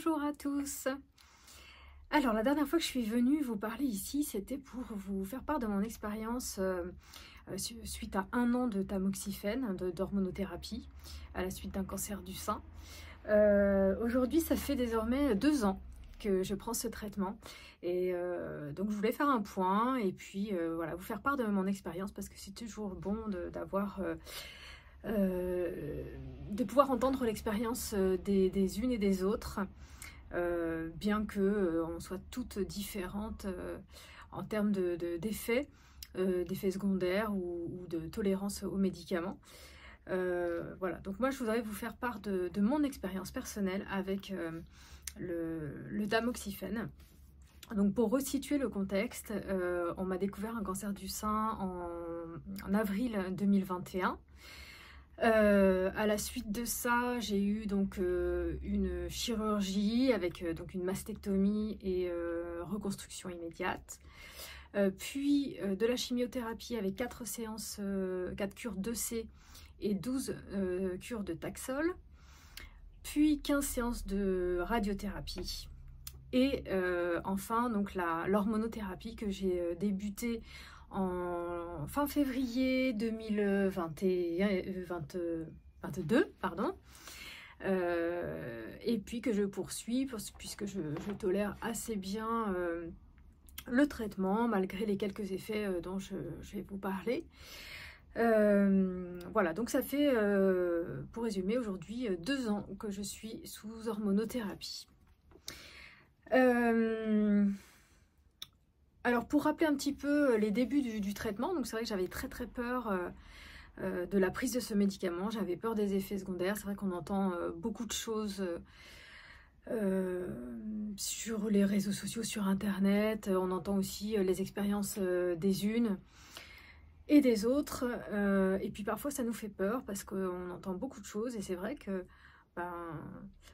Bonjour à tous. Alors la dernière fois que je suis venue vous parler ici, c'était pour vous faire part de mon expérience suite à 1 an de tamoxifène, d'hormonothérapie, à la suite d'un cancer du sein. Aujourd'hui, ça fait désormais 2 ans que je prends ce traitement et donc je voulais faire un point et puis voilà, vous faire part de mon expérience parce que c'est toujours bon de pouvoir entendre l'expérience des unes et des autres, bien que on soit toutes différentes en termes d'effets secondaires ou de tolérance aux médicaments. Voilà, donc moi je voudrais vous faire part de mon expérience personnelle avec le tamoxifène. Donc pour resituer le contexte, on m'a découvert un cancer du sein en avril 2021. À la suite de ça, j'ai eu donc une chirurgie avec donc une mastectomie et reconstruction immédiate. Puis de la chimiothérapie avec 4 séances, 4 cures d'EC et 12 cures de Taxol. Puis 15 séances de radiothérapie. Et enfin donc l'hormonothérapie que j'ai débutée en fin février 2022, pardon. Et puis que je poursuis puisque je tolère assez bien le traitement malgré les quelques effets dont je vais vous parler. Voilà, donc ça fait, pour résumer, aujourd'hui 2 ans que je suis sous hormonothérapie. Alors pour rappeler un petit peu les débuts du traitement, donc c'est vrai que j'avais très peur de la prise de ce médicament, j'avais peur des effets secondaires. C'est vrai qu'on entend beaucoup de choses sur les réseaux sociaux, sur internet, on entend aussi les expériences des unes et des autres, et puis parfois ça nous fait peur parce qu'on entend beaucoup de choses et c'est vrai que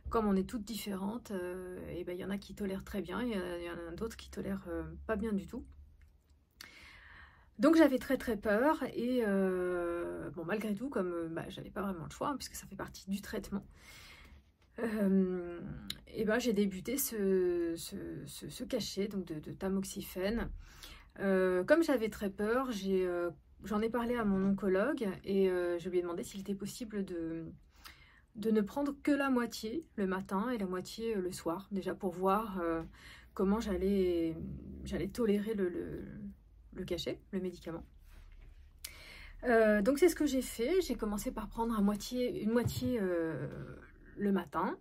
comme on est toutes différentes, et il y en a qui tolèrent très bien, il y en a d'autres qui tolèrent pas bien du tout. Donc j'avais très peur et bon, malgré tout, comme j'avais pas vraiment le choix hein, puisque ça fait partie du traitement, et j'ai débuté ce cachet donc de tamoxifène. Comme j'avais très peur, j'en ai parlé à mon oncologue et je lui ai demandé s'il était possible de ne prendre que la moitié le matin et la moitié le soir, déjà pour voir comment j'allais tolérer le cachet, le médicament. Donc c'est ce que j'ai fait, j'ai commencé par prendre une moitié le matin.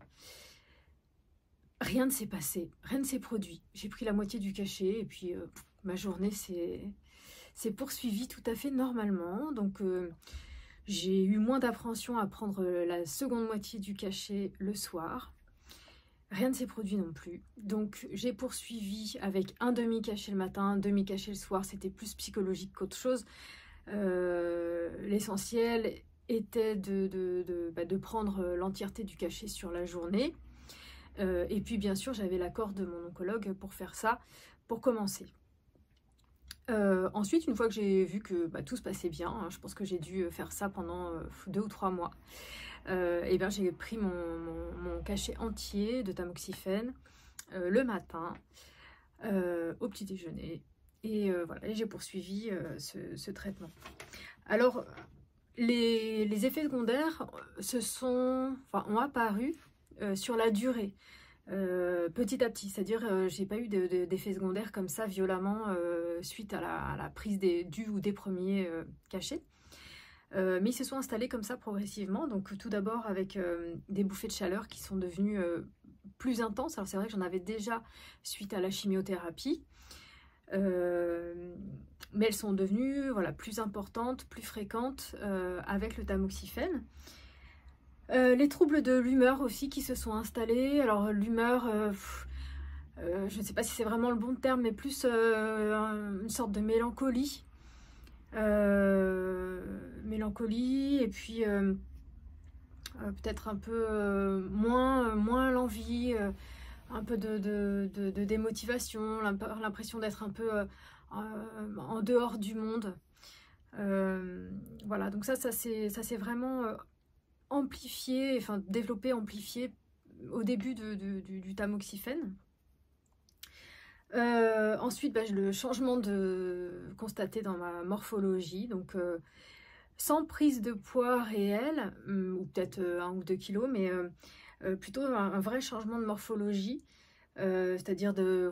Rien ne s'est passé, rien ne s'est produit. J'ai pris la moitié du cachet et puis ma journée s'est poursuivie tout à fait normalement. Donc j'ai eu moins d'appréhension à prendre la seconde moitié du cachet le soir. Rien ne s'est produit non plus. Donc j'ai poursuivi avec un demi-cachet le matin, un demi-cachet le soir. C'était plus psychologique qu'autre chose. L'essentiel était de prendre l'entièreté du cachet sur la journée. Et puis bien sûr, j'avais l'accord de mon oncologue pour faire ça, pour commencer. Ensuite, une fois que j'ai vu que tout se passait bien, hein, je pense que j'ai dû faire ça pendant 2 ou 3 mois, et bien j'ai pris mon cachet entier de tamoxifène le matin au petit déjeuner et voilà, et j'ai poursuivi ce traitement. Alors les effets secondaires ont apparu sur la durée. Petit à petit, c'est-à-dire j'ai pas eu d'effets secondaires comme ça violemment suite à la prise du ou des premiers cachets, mais ils se sont installés comme ça progressivement. Donc tout d'abord avec des bouffées de chaleur qui sont devenues plus intenses. Alors c'est vrai que j'en avais déjà suite à la chimiothérapie, mais elles sont devenues plus importantes, plus fréquentes avec le tamoxifène. Les troubles de l'humeur aussi qui se sont installés. Alors l'humeur, je ne sais pas si c'est vraiment le bon terme, mais plus une sorte de mélancolie. Mélancolie et puis peut-être un peu moins l'envie, un peu de démotivation, l'impression d'être un peu en dehors du monde. Voilà, donc ça s'est vraiment amplifié, enfin développé, amplifié au début du tamoxifène. Ensuite, le changement constaté dans ma morphologie, donc sans prise de poids réelle, ou peut-être 1 ou 2 kilos, mais plutôt un vrai changement de morphologie, c'est-à-dire de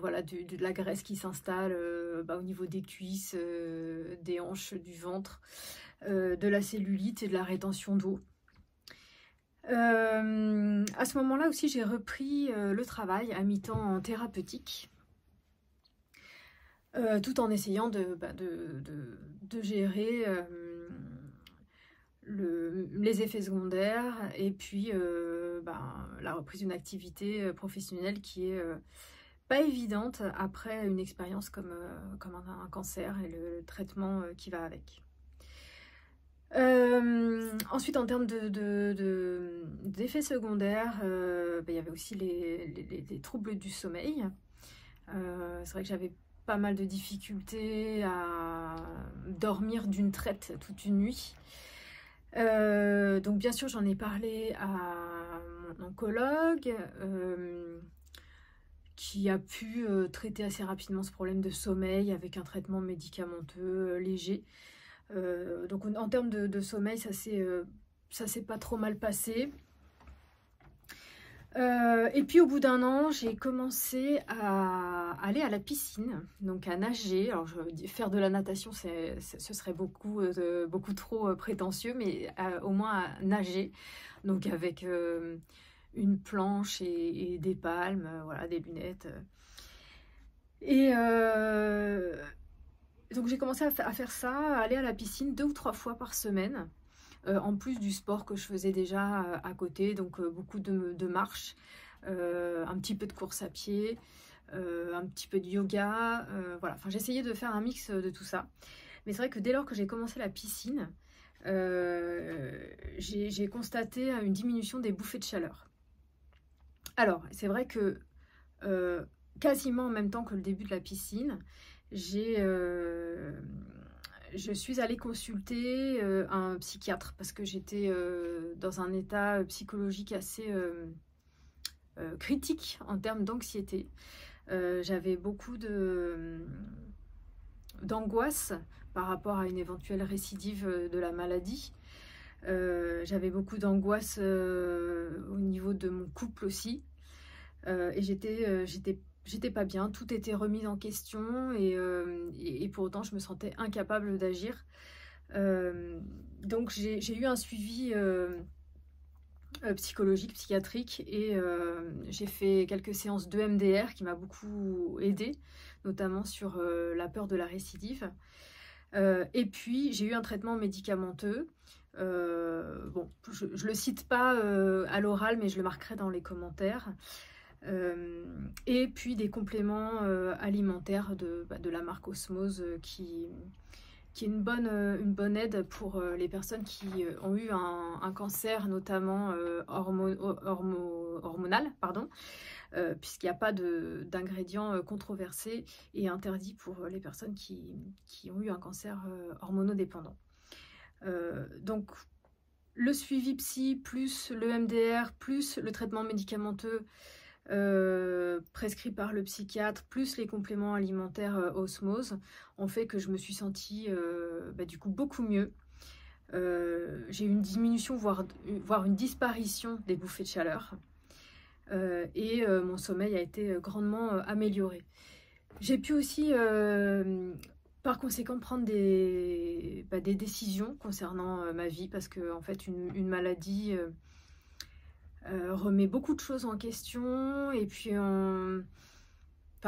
la graisse qui s'installe au niveau des cuisses, des hanches, du ventre, de la cellulite et de la rétention d'eau. À ce moment-là aussi, j'ai repris le travail à mi-temps thérapeutique, tout en essayant de gérer les effets secondaires et puis la reprise d'une activité professionnelle qui est pas évidente après une expérience comme un cancer et le traitement qui va avec. Ensuite, en termes d'effets secondaires, il y avait aussi les troubles du sommeil. C'est vrai que j'avais pas mal de difficultés à dormir d'une traite toute une nuit. Donc bien sûr, j'en ai parlé à mon oncologue qui a pu traiter assez rapidement ce problème de sommeil avec un traitement médicamenteux léger. Donc en termes de sommeil, ça s'est pas trop mal passé. Et puis au bout d'1 an, j'ai commencé à aller à la piscine, donc à nager. Alors faire de la natation, ce serait beaucoup trop prétentieux, mais au moins à nager, donc avec une planche et des palmes, voilà, des lunettes. Et donc j'ai commencé à faire ça, à aller à la piscine 2 ou 3 fois par semaine. En plus du sport que je faisais déjà à côté, donc beaucoup de marche, un petit peu de course à pied, un petit peu de yoga, voilà. Enfin, j'essayais de faire un mix de tout ça. Mais c'est vrai que dès lors que j'ai commencé la piscine, j'ai constaté une diminution des bouffées de chaleur. Alors, c'est vrai que quasiment en même temps que le début de la piscine, je suis allée consulter un psychiatre parce que j'étais dans un état psychologique assez critique en termes d'anxiété. J'avais beaucoup d'angoisse par rapport à une éventuelle récidive de la maladie. J'avais beaucoup d'angoisse au niveau de mon couple aussi. Et j'étais pas bien, tout était remis en question et pour autant je me sentais incapable d'agir. Donc j'ai eu un suivi psychologique, psychiatrique et j'ai fait quelques séances de MDR qui m'a beaucoup aidée, notamment sur la peur de la récidive. Et puis j'ai eu un traitement médicamenteux. Bon, je le cite pas à l'oral, mais je le marquerai dans les commentaires. Et puis des compléments alimentaires de la marque Osmose qui est une bonne aide pour les personnes qui ont eu un cancer, notamment hormonal, pardon, puisqu'il n'y a pas d'ingrédients controversés et interdits pour les personnes qui ont eu un cancer hormonodépendant. Donc le suivi psy plus le MDR plus le traitement médicamenteux prescrit par le psychiatre plus les compléments alimentaires Osmose ont fait que je me suis sentie du coup beaucoup mieux. J'ai eu une diminution voire une disparition des bouffées de chaleur et mon sommeil a été grandement amélioré. J'ai pu aussi par conséquent prendre des décisions concernant ma vie parce que en fait une maladie remet beaucoup de choses en question et puis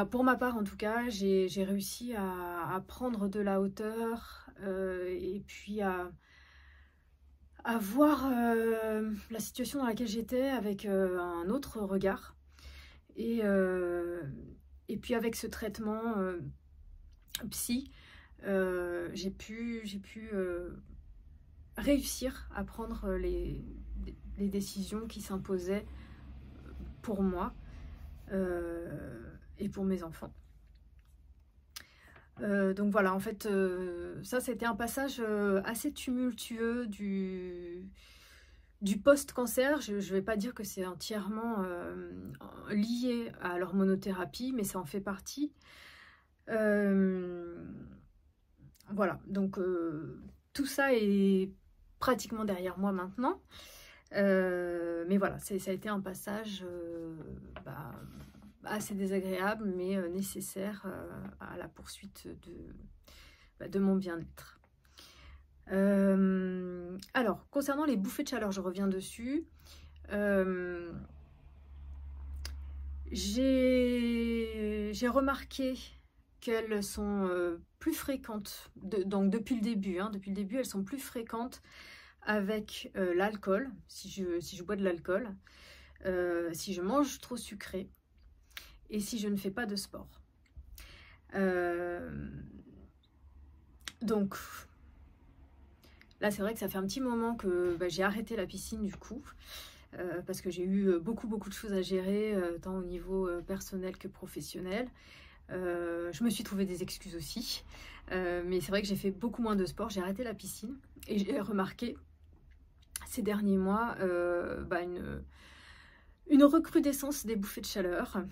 pour ma part en tout cas j'ai réussi à prendre de la hauteur et puis à voir la situation dans laquelle j'étais avec un autre regard et puis avec ce traitement psy j'ai pu réussir à prendre les décisions qui s'imposaient pour moi et pour mes enfants. Donc voilà, en fait, ça c'était un passage assez tumultueux du post-cancer. Je ne vais pas dire que c'est entièrement lié à l'hormonothérapie, mais ça en fait partie. Voilà, donc tout ça est pratiquement derrière moi maintenant. Mais voilà, ça a été un passage assez désagréable, mais nécessaire à la poursuite de mon bien-être. Alors, concernant les bouffées de chaleur, je reviens dessus. J'ai remarqué qu'elles sont plus fréquentes, donc depuis le début, elles sont plus fréquentes avec l'alcool, si je bois de l'alcool, si je mange trop sucré et si je ne fais pas de sport. Donc là, c'est vrai que ça fait un petit moment que j'ai arrêté la piscine du coup, parce que j'ai eu beaucoup de choses à gérer, tant au niveau personnel que professionnel. Je me suis trouvé des excuses aussi, mais c'est vrai que j'ai fait beaucoup moins de sport, j'ai arrêté la piscine et j'ai remarqué ces derniers mois une recrudescence des bouffées de chaleur.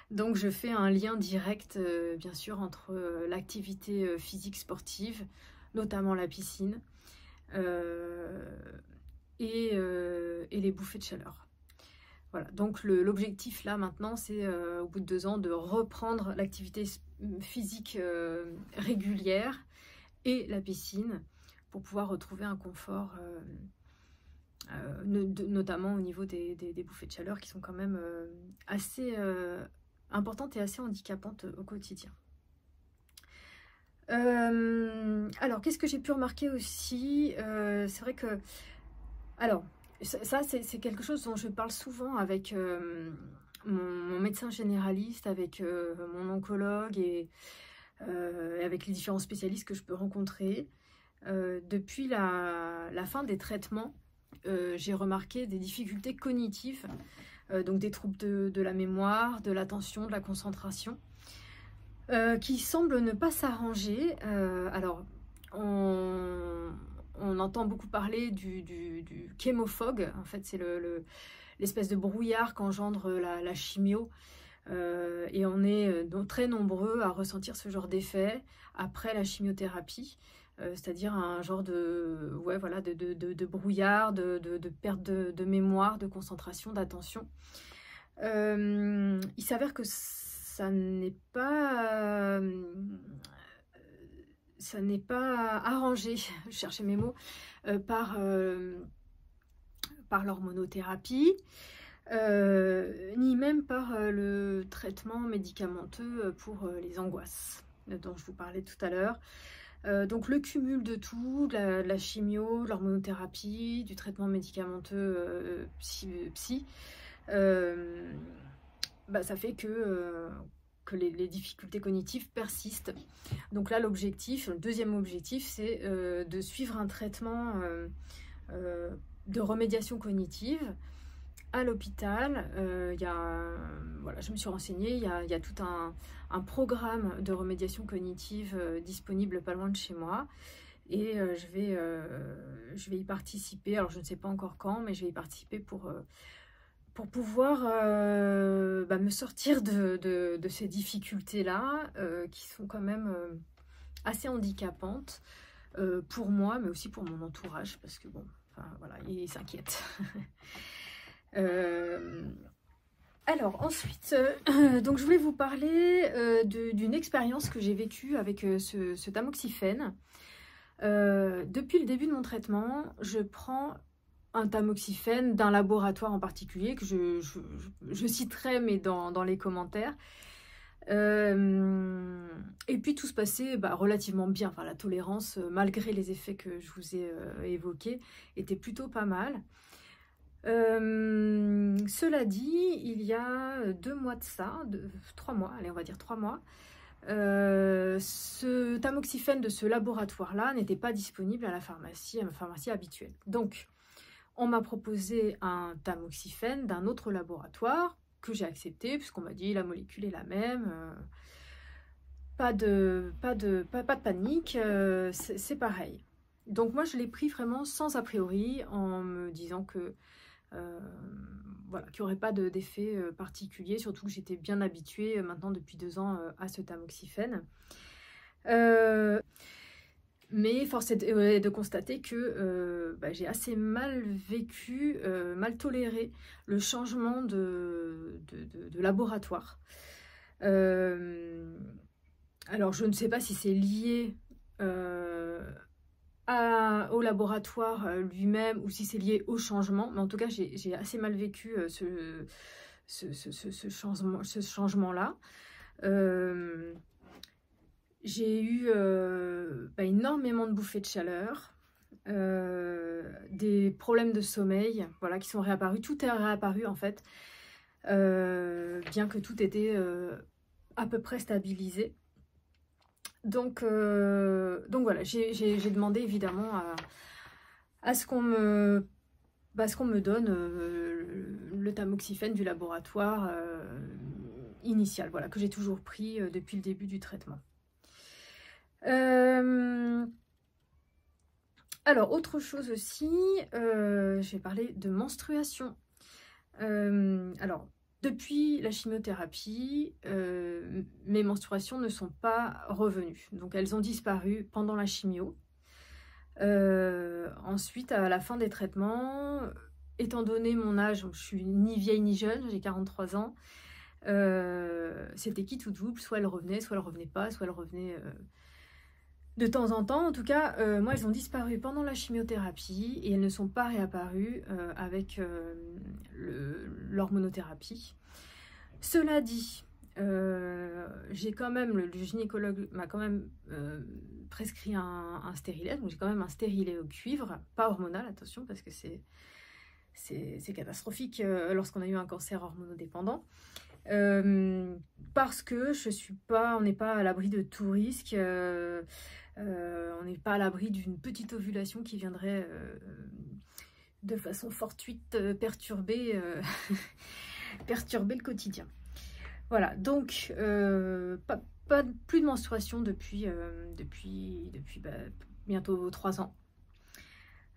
Donc je fais un lien direct bien sûr entre l'activité physique sportive, notamment la piscine, et les bouffées de chaleur. Voilà, donc l'objectif là maintenant c'est au bout de 2 ans de reprendre l'activité physique régulière et la piscine pour pouvoir retrouver un confort, notamment au niveau des bouffées de chaleur qui sont quand même assez importantes et assez handicapantes au quotidien. Alors, qu'est-ce que j'ai pu remarquer aussi? C'est vrai que... Alors, ça c'est quelque chose dont je parle souvent avec mon médecin généraliste, avec mon oncologue et avec les différents spécialistes que je peux rencontrer. Depuis la fin des traitements, j'ai remarqué des difficultés cognitives, donc des troubles de la mémoire, de l'attention, de la concentration, qui semblent ne pas s'arranger. Alors, on entend beaucoup parler du chémophog. En fait, c'est l'espèce de brouillard qu'engendre la chimio. Et on est très nombreux à ressentir ce genre d'effet après la chimiothérapie. C'est-à-dire un genre de brouillard, de perte de mémoire, de concentration, d'attention. Il s'avère que ça n'est pas arrangé, je cherchais mes mots, par l'hormonothérapie, ni même par le traitement médicamenteux pour les angoisses dont je vous parlais tout à l'heure. Donc le cumul de tout, de la chimio, de l'hormonothérapie, du traitement médicamenteux psy, ça fait que les difficultés cognitives persistent. Donc là, le deuxième objectif, c'est de suivre un traitement de remédiation cognitive à l'hôpital. Je me suis renseignée, il y a tout un programme de remédiation cognitive disponible pas loin de chez moi. Et je vais y participer. Alors, je ne sais pas encore quand, mais je vais y participer pour pouvoir me sortir de ces difficultés-là, qui sont quand même assez handicapantes pour moi, mais aussi pour mon entourage, parce que bon, voilà, ils s'inquiètent. Alors ensuite, donc je voulais vous parler d'une expérience que j'ai vécue avec ce tamoxifène. Depuis le début de mon traitement, je prends un tamoxifène d'un laboratoire en particulier, que je citerai mais dans les commentaires. Et puis tout se passait relativement bien. Enfin, la tolérance, malgré les effets que je vous ai évoqués, était plutôt pas mal. Cela dit, il y a 2 mois de ça, 3 mois, allez on va dire 3 mois, ce tamoxifène de ce laboratoire-là n'était pas disponible à ma pharmacie habituelle. Donc, on m'a proposé un tamoxifène d'un autre laboratoire que j'ai accepté, puisqu'on m'a dit la molécule est la même, pas de panique, c'est pareil. Donc moi je l'ai pris vraiment sans a priori, en me disant que voilà, qu'il n'y aurait pas d'effet particulier, surtout que j'étais bien habituée maintenant depuis 2 ans à ce tamoxifène. Mais force est de constater que j'ai assez mal vécu, mal toléré le changement de laboratoire. Alors je ne sais pas si c'est lié au laboratoire lui-même ou si c'est lié au changement, mais en tout cas j'ai assez mal vécu ce changement-là. J'ai eu énormément de bouffées de chaleur, des problèmes de sommeil, voilà, qui sont réapparus. Tout est réapparu en fait, bien que tout était à peu près stabilisé. Donc voilà, j'ai demandé évidemment à ce qu'on me donne le tamoxifène du laboratoire initial, voilà, que j'ai toujours pris depuis le début du traitement. Alors, autre chose aussi, je vais parler de menstruation. Alors, depuis la chimiothérapie, mes menstruations ne sont pas revenues. Donc, elles ont disparu pendant la chimio. Ensuite, à la fin des traitements, étant donné mon âge, je suis ni vieille ni jeune, j'ai 43 ans, c'était quitte ou double, soit elle revenait pas, soit elle revenait de temps en temps. En tout cas, moi, elles ont disparu pendant la chimiothérapie et elles ne sont pas réapparues avec l'hormonothérapie. Cela dit, j'ai quand même, le gynécologue m'a quand même prescrit un stérilet, donc j'ai quand même un stérilet au cuivre, pas hormonal, attention, parce que c'est catastrophique lorsqu'on a eu un cancer hormonodépendant. Parce que on n'est pas à l'abri de tout risque, on n'est pas à l'abri d'une petite ovulation qui viendrait de façon fortuite perturber le quotidien. Voilà, donc plus de menstruation depuis bientôt 3 ans.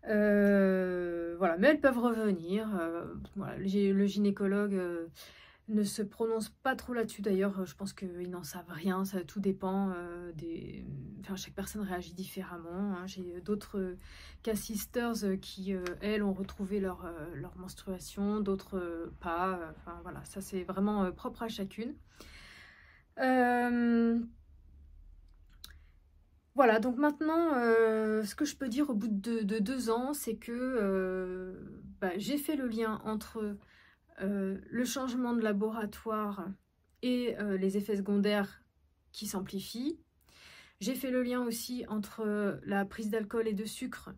Voilà, mais elles peuvent revenir. Voilà, le gynécologue ne se prononce pas trop là-dessus. D'ailleurs, je pense qu'ils n'en savent rien. Ça tout dépend chaque personne réagit différemment. Hein. J'ai d'autres cas-sisters qui, elles, ont retrouvé leur menstruation, d'autres pas. Enfin, voilà, ça c'est vraiment propre à chacune. Voilà, donc maintenant, ce que je peux dire au bout de 2 ans, c'est que j'ai fait le lien entre le changement de laboratoire et les effets secondaires qui s'amplifient. J'ai fait le lien aussi entre la prise d'alcool et de sucre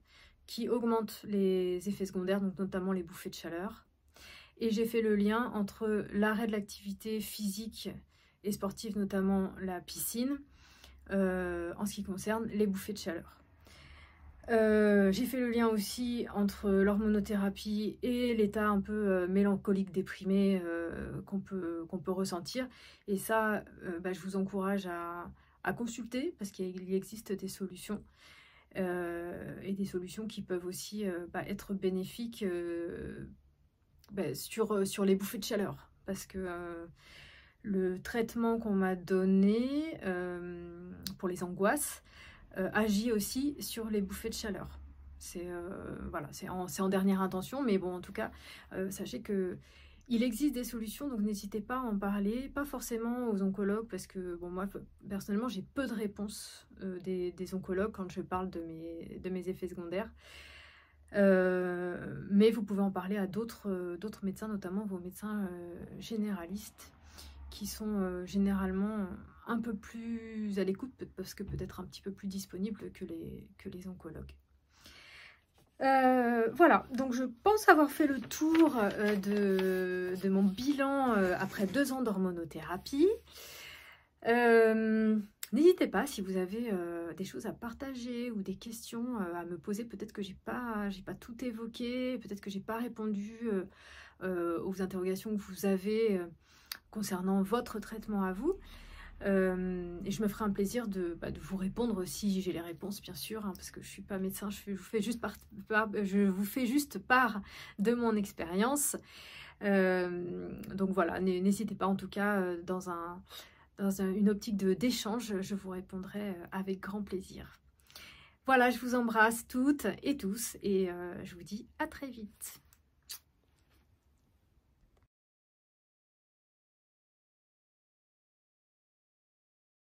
qui augmente les effets secondaires, donc notamment les bouffées de chaleur. Et j'ai fait le lien entre l'arrêt de l'activité physique et sportive, notamment la piscine, en ce qui concerne les bouffées de chaleur. J'ai fait le lien aussi entre l'hormonothérapie et l'état un peu mélancolique, déprimé qu'on peut ressentir. Et ça, je vous encourage à consulter parce qu'il existe des solutions. Et des solutions qui peuvent aussi être bénéfiques sur les bouffées de chaleur. Parce que le traitement qu'on m'a donné pour les angoisses agit aussi sur les bouffées de chaleur. C'est en dernière intention, mais bon, en tout cas, sachez que il existe des solutions, donc n'hésitez pas à en parler, pas forcément aux oncologues, parce que bon, moi, personnellement, j'ai peu de réponses des oncologues quand je parle de mes effets secondaires. Mais vous pouvez en parler à d'autres médecins, notamment vos médecins généralistes, qui sont généralement un peu plus à l'écoute, parce que peut-être un petit peu plus disponibles que les oncologues. Voilà, donc je pense avoir fait le tour de mon bilan après 2 ans d'hormonothérapie. N'hésitez pas si vous avez des choses à partager ou des questions à me poser. Peut-être que j'ai pas tout évoqué, peut-être que j'ai pas répondu aux interrogations que vous avez concernant votre traitement à vous. Et je me ferai un plaisir de vous répondre si j'ai les réponses, bien sûr, hein, parce que je ne suis pas médecin, je vous fais juste part de mon expérience. Donc voilà, n'hésitez pas en tout cas dans une optique d'échange, je vous répondrai avec grand plaisir. Voilà, je vous embrasse toutes et tous et je vous dis à très vite.